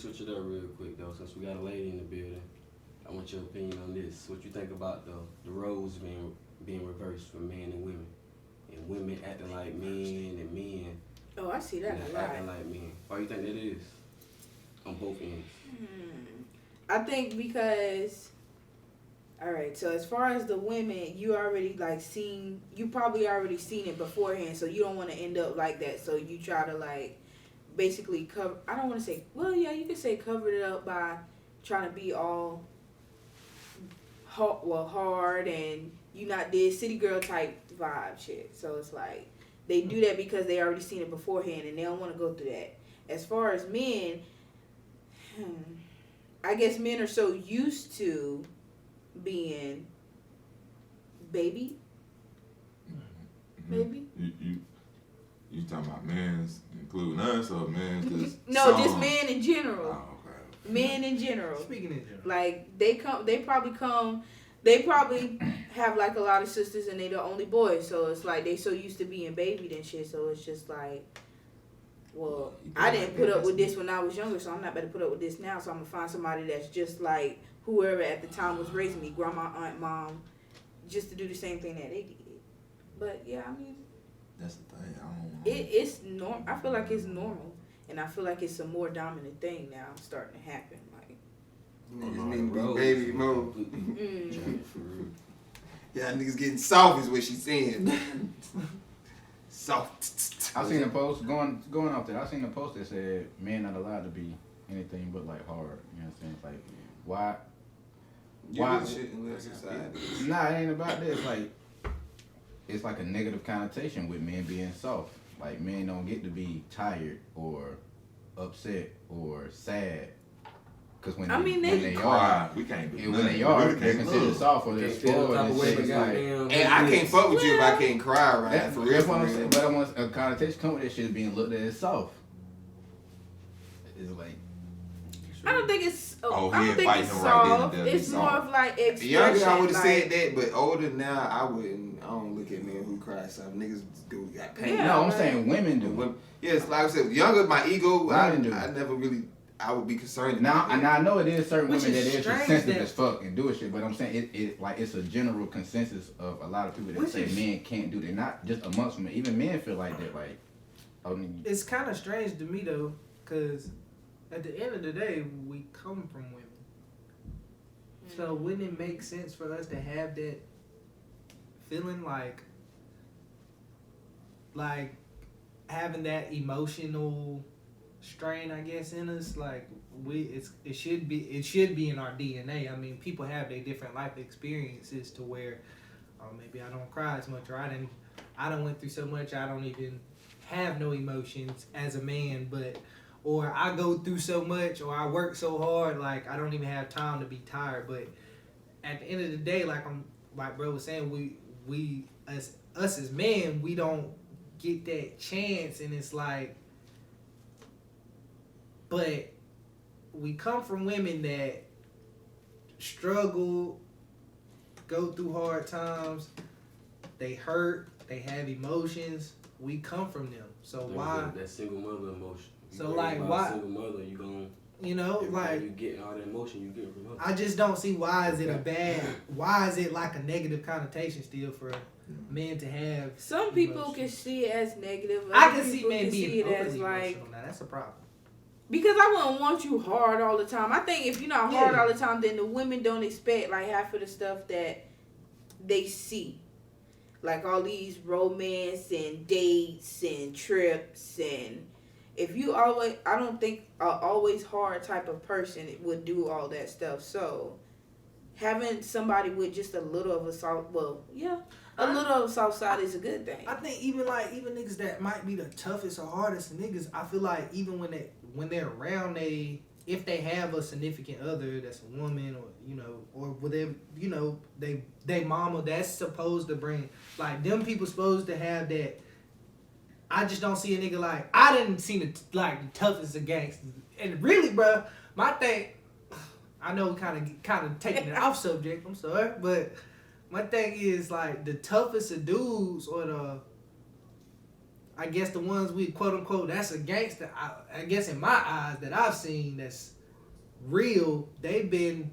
switch it up real quick though, since we got a lady in the building. I want your opinion on this. What you think about the roles being reversed for men and women, and women acting like men and men Oh, I see that a lot. acting like men? Why you think that is? On both ends. I think because, all right, so as far as the women, you already you probably already seen it beforehand, so you don't want to end up like that. So you try to like basically cover. I don't want to say. Well, yeah, you could say cover it up by trying to be all hard and you not did city girl type vibe shit. So it's like they do that because they already seen it beforehand and they don't want to go through that. As far as men, I guess men are so used to being baby. Maybe. You talking about men's including us or men's just No, just men in general. Oh, okay. Men in general. Speaking in general. Like they probably have like a lot of sisters and they the only boys, so it's like they so used to being babied and shit, so it's just like, well, I didn't put up with this when I was younger, so I'm not better put up with this now, so I'm gonna find somebody that's just like whoever at the time was raising me, grandma, aunt, mom, just to do the same thing that they did. But yeah, I mean, That's the thing. I don't know. it's normal. I feel like it's normal, and I feel like it's a more dominant thing now starting to happen. Like, Niggas need to be baby mode. For real. Yeah, niggas getting soft is what she's saying. Soft. I seen a post going out there. I seen a post that said men not allowed to be anything but like hard. You know what I'm saying? Like why? You shit in this society. Nah, it ain't about this. It's like a negative connotation with men being soft. Like men don't get to be tired or upset or sad. Cause when they are, we can't do and when nothing. they are, We they're can't considered move. soft or they're Can't feel spoiled the type and of way shit. they It's got like, damn. And I can't fuck with you if I can't cry, right? that, For that's what real. I'm saying. But I want a connotation come with that shit being looked at as soft. It's like I don't think it's. Oh, I yeah, don't think fighting it's him right then and soft. there, It's it's more soft. of like expression. Younger, I would have like, said that, but older now, I wouldn't. I don't look at men who cry. Some niggas got pain. Yeah, no, I'm right. saying women do. When, yes, like I said, younger, my ego, Women do. I never really, I would be concerned. Now, and I know it is certain Which women is that is strange sensitive that- as fuck and do shit, but I'm saying it like it's a general consensus of a lot of people that Which say is- men can't do that. Not just amongst men, even men feel like that. Like, I mean, It's kind of strange to me though, because at the end of the day, we come from women. So wouldn't it make sense for us to have that feeling like having that emotional strain, I guess, in us? Like it should be in our DNA. I mean, people have their different life experiences to where, maybe I don't cry as much, or I don't went through so much, I don't even have no emotions as a man, or I go through so much, or I work so hard, like I don't even have time to be tired. But at the end of the day, like bro was saying, we us as men, we don't get that chance, and it's like, but we come from women that struggle, go through hard times, they hurt, they have emotions. We come from them, so why? That single mother emotion. You So, worry like, about why- Single mother, you gon' Like you getting all that emotion you getting from her. I just don't see why is it like a negative connotation still for men to have. Some people emotions. can see it as negative. I other can see people men being see it as overly like, emotional. Now that's a problem. because I wouldn't want you hard all the time. I think if you're not hard Yeah. all the time, then the women don't expect like half of the stuff that they see. Like all these romance and dates and trips, and if you always, I don't think a always hard type of person would do all that stuff. So having somebody with just a little of a soft, a little of a soft side is a good thing. I think even niggas that might be the toughest or hardest niggas, I feel like even when they're around, if they have a significant other that's a woman, or or whatever, they mama that's supposed to bring, like, them people supposed to have that. I just don't see a nigga like, I didn't see the toughest of gangsters. And really, bro, my thing, I know kind of taking it off subject, I'm sorry, but my thing is like the toughest of dudes, or I guess the ones we quote unquote that's a gangster. I guess in my eyes that I've seen that's real, they've been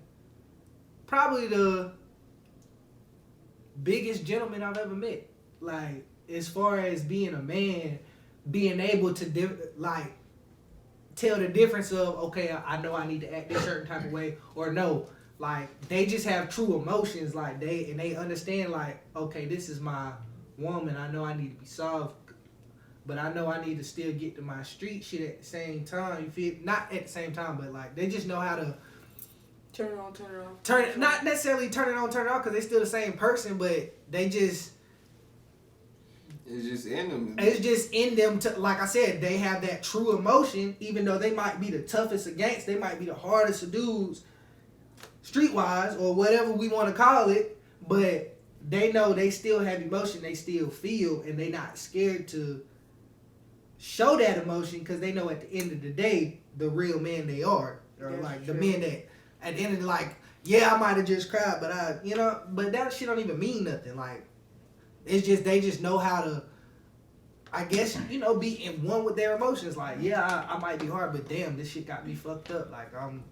probably the biggest gentleman I've ever met. Like as far as being a man, being able to like tell the difference of okay, I know I need to act a certain type of way, or no, like they just have true emotions. Like they understand like okay, this is my woman. I know I need to be soft, but I know I need to still get to my street shit at the same time. You feel not at the same time, but like they just know how to Turn it on, turn it off. turn it, not necessarily turn it on, turn it off, because they still the same person, but they just It's just in them. it's just in them to, like I said, they have that true emotion, even though they might be the toughest against, they might be the hardest of dudes, streetwise or whatever we want to call it, but they know they still have emotion, they still feel, and they not scared to show that emotion because they know at the end of the day the real men they are, or That's like the true. men that at the end of the, like, yeah, I might have just cried, but I, you know, but that shit don't even mean nothing. Like, it's just they just know how to, I guess, you know, be in one with their emotions. Like, yeah, I might be hard, but damn, this shit got me fucked up. Like,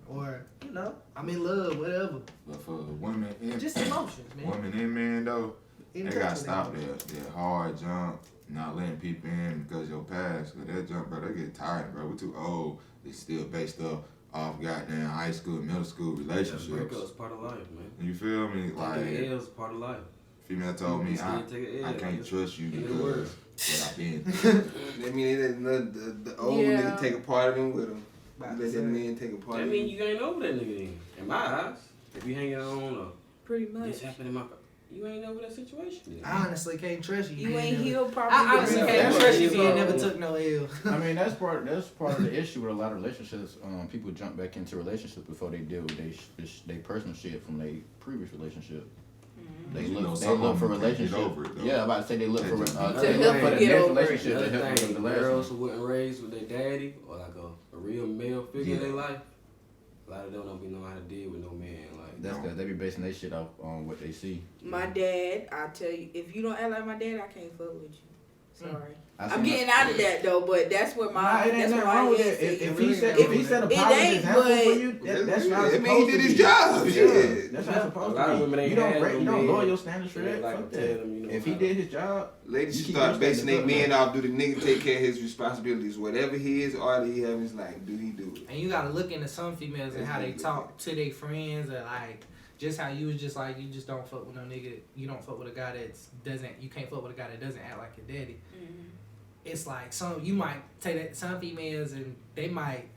or you know, I'm in love, whatever. But for women and Just emotions, man. women and men though, In they touch gotta with stop them. that hard jump, not letting people in because of your past. Cause that jump, bro, they get tired, bro. We're too old. They still based up off goddamn high school, middle school relationships. Breakup's part of life, man. You feel me? Taking Like L's part of life. female told me, You still take an L, I can't nigga. trust you In the because words. what I've been through. I mean, the old Yeah. nigga take a part of him with him. About Let to that say. man take a part That of mean him. you ain't over that nigga then. In my eyes. If you hanging on Pretty or much. this happened in my you ain't over that situation then. I honestly can't trust you. You ain't ain't never- healed properly. I honestly yet. can't Yeah. trust you if you Yeah. ain't never took no L. I mean, that's part of the issue with a lot of relationships. People jump back into relationships before they deal with they personal shit from their previous relationship. They You know, look some for of them can't get relationship. over it, though. Yeah, I'm about to say they look for They just- they To look help for the them get next over it. relationship to help them Another with the thing, last girls one. who wasn't raised with their daddy or like a real male figure in Yeah. their life, a lot of them don't be knowing how to deal with no man. Like That's because they be basing their shit off on what they see. My dad, I tell you, if you don't act like my dad, I can't fuck with you. Sorry. I I'm seen getting out of that though, but that's what Nah, my it ain't that's what nothing my wrong with head it. said. If really he set don't. if he set a It positive ain't, example for but- you, that's how it's I mean, supposed he to did his be. job. Yeah, Shit. that's how it's supposed A lot to of be. women ain't You don't had break, no you don't man. lower your standards for They that. like Fuck to that. tell them, you know, If he how- did his job, Ladies you should keep start your basing their standards up, men man. off. Do the nigga take care of his responsibilities? Whatever he is, all he have is like, do he do it? And you gotta look into some females and how they talk to their friends, or like just how you was just like you just don't fuck with no nigga. You don't fuck with a guy you can't fuck with a guy that doesn't act like your daddy. Mhm. It's like you might take that some females and they might,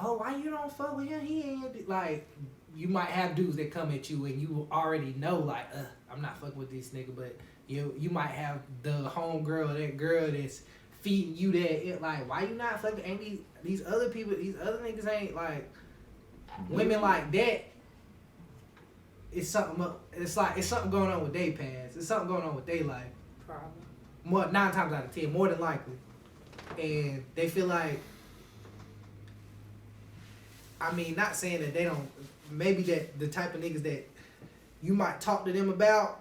oh, why you don't fuck with him? He ain't like, you might have dudes that come at you and you already know like, I'm not fucking with this nigga, but you might have the homegirl, that girl that's feeding you that, like, why you not fucking? Ain't these other people, these other niggas ain't like women like that. It's something. It's something going on with their past. It's something going on with their life. Problem. More 9 times out of 10, more than likely, and they feel like. I mean, not saying that they don't. Maybe that the type of niggas that you might talk to them about,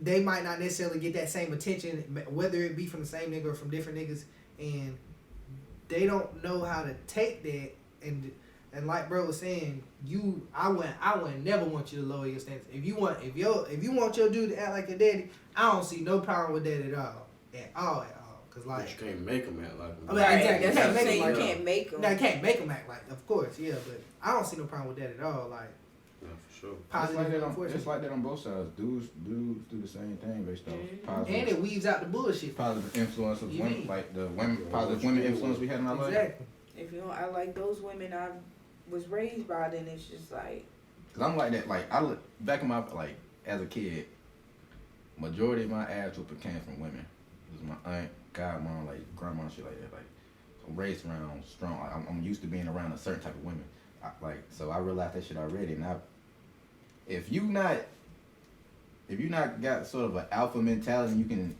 they might not necessarily get that same attention, whether it be from the same nigga or from different niggas, and they don't know how to take that. And like bro was saying, I would never want you to lower your standards. If you want your dude to act like your daddy, I don't see no problem with that at all. Cause But like, you can't make them act like them. I mean, Right, exactly. that's You what I'm can't saying. make You them can't make them. now, you can't make them act like, of course, yeah, but I don't see no problem with that at all. Like Yeah, for sure. It's positive like, that on, reinforcement. it's like that on both sides. Dudes do the same thing based off Mhm. positive, And it weaves out the bullshit. positive influence of You women, mean? like the women, positive women influence we had in our life. Exactly. If you don't act like those women I was raised by, then it's just like Cause I'm like that. Like I look back in my like as a kid, majority of my ass whooping came from women. It was my aunt, godmom, like grandma, shit like that. Like I'm raised around strong. Like, I'm used to being around a certain type of women. So I realized that shit already. And if you not got sort of an alpha mentality, you can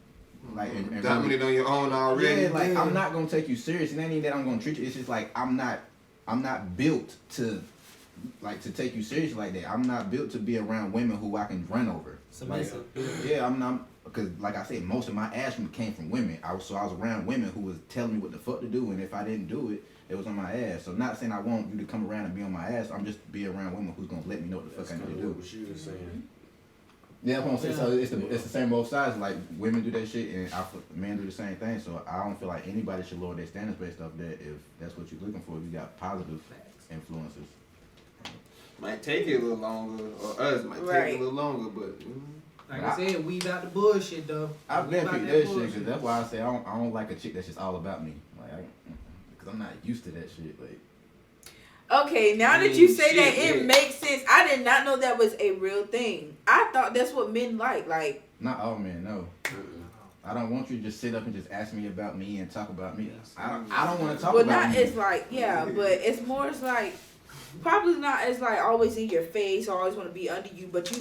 like and Dominate on your own already. yeah, like I'm not gonna take you serious. It ain't even that I'm gonna treat you. It's just like I'm not built to take you serious like that. I'm not built to be around women who I can run over. Submissive. Like, yeah, I'm not. because like I said, most of my action came from women. I was around women who was telling me what the fuck to do, and if I didn't do it, it was on my ass. So not saying I want you to come around and be on my ass. I'm just be around women who's gonna let me know what the fuck That's I kind need of to do. what she was saying. Yeah, that's what I'm saying. So it's the same both sides. Like women do that shit, and men do the same thing. So I don't feel like anybody should lower their standards based off that. If that's what you're looking for, if you got positive influences. Might take it a little longer, or us might take Right. it a little longer, but Like I said, weed out the bullshit though. I've Weed been out picked that that shit bullshit. because that's why I say I don't like a chick that's just all about me. Like, because I'm not used to that shit. Like, Okay, now I that mean, you say that, shit, it yeah. makes sense. I did not know that was a real thing. I thought that's what men like. Like, not all men, no. Mm-mm. I don't want you to just sit up and just ask me about me and talk about me. I don't want to talk well, about not me. as like, yeah, but it's more as like, probably not as like always in your face, always want to be under you, but you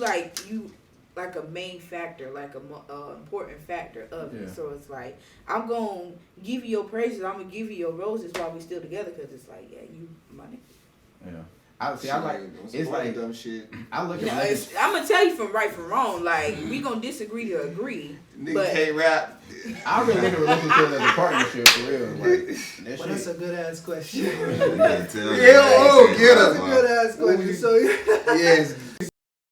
like a main factor, like a important factor of it. Yeah. So it's like, I'm gonna give you your praises, I'm gonna give you your roses while we still together, because it's like, yeah, you my nigga. Yeah. I like. It's like dumb shit. I look No, at niggas. I'm gonna tell you from right from wrong. Like, we gonna disagree to agree. Nigga But- can't rap. I really look at relationships as a partnership for real. Like that Well, that's shit. a good ass question. You gotta tell Yeah, oh, that. get That's him. a good ass question. So Yes,